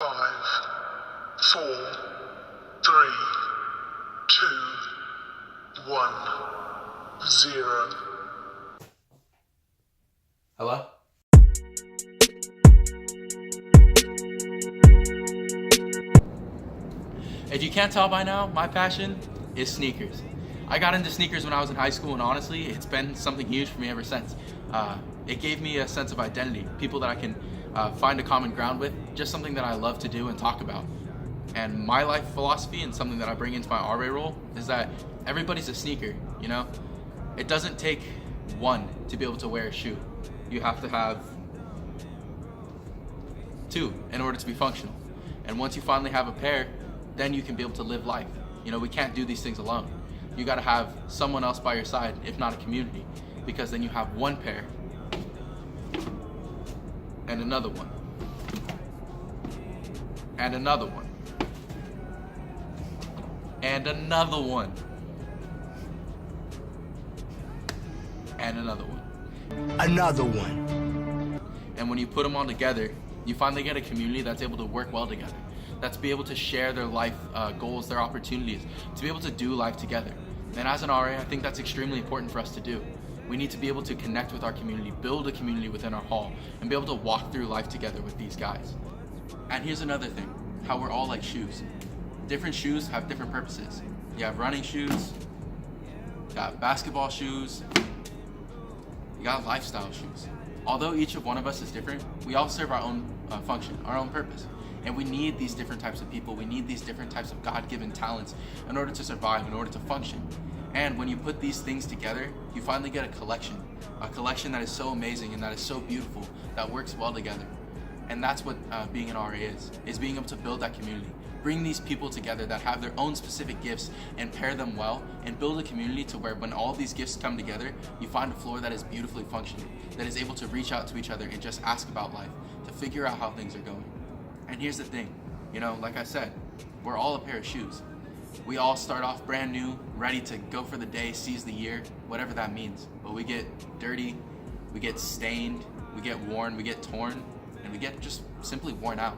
5, 4, 3, 2, 1, 0. Hello? If you can't tell by now, my passion is sneakers. I got into sneakers when I was in high school, and honestly, it's been something huge for me ever since. It gave me a sense of identity, people that I can find a common ground with, just something that I love to do and talk about. And my life philosophy and something that I bring into my RA role is that everybody's a sneaker, you know? It doesn't take one to be able to wear a shoe. You have to have two in order to be functional. And once you finally have a pair, then you can be able to live life. You know, we can't do these things alone. You gotta have someone else by your side, if not a community, because then you have one pair and another one and another one and another one and another one. Another one. And when you put them all together, you finally get a community that's able to work well together, that's be able to share their life goals, their opportunities, to be able to do life together. And as an RA, I think that's extremely important for us to do. We need to be able to connect with our community, build a community within our hall, and be able to walk through life together with these guys. And here's another thing, how we're all like shoes. Different shoes have different purposes. You have running shoes, you got basketball shoes, you got lifestyle shoes. Although each of one of us is different, we all serve our own function, our own purpose. And we need these different types of people, we need these different types of God-given talents in order to survive, in order to function. And when you put these things together, you finally get a collection that is so amazing and that is so beautiful, that works well together. And that's what being an RA is being able to build that community. Bring these people together that have their own specific gifts and pair them well, and build a community to where when all these gifts come together, you find a floor that is beautifully functioning, that is able to reach out to each other and just ask about life, to figure out how things are going. And here's the thing, you know, like I said, we're all a pair of shoes. We all start off brand new, ready to go for the day, seize the year, whatever that means. But we get dirty, we get stained, we get worn, we get torn, and we get just simply worn out.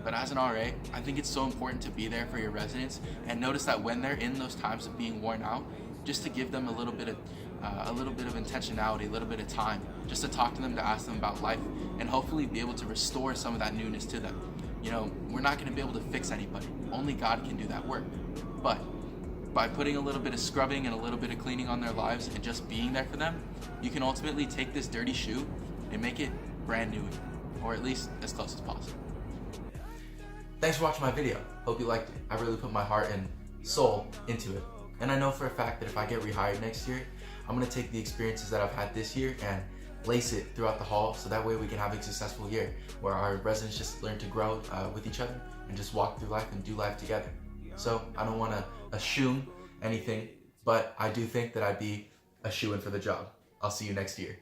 But as an RA, I think it's so important to be there for your residents and notice that when they're in those times of being worn out, just to give them a little bit of intentionality, a little bit of time, just to talk to them, to ask them about life, and hopefully be able to restore some of that newness to them. You know, we're not going to be able to fix anybody. Only God can do that work. But by putting a little bit of scrubbing and a little bit of cleaning on their lives and just being there for them, you can ultimately take this dirty shoe and make it brand new, or at least as close as possible. Thanks for watching my video. Hope you liked it. I really put my heart and soul into it. And I know for a fact that if I get rehired next year, I'm going to take the experiences that I've had this year and lace it throughout the hall, so that way we can have a successful year where our residents just learn to grow with each other and just walk through life and do life together. So I don't want to assume anything, but I do think that I'd be a shoo-in for the job. I'll see you next year.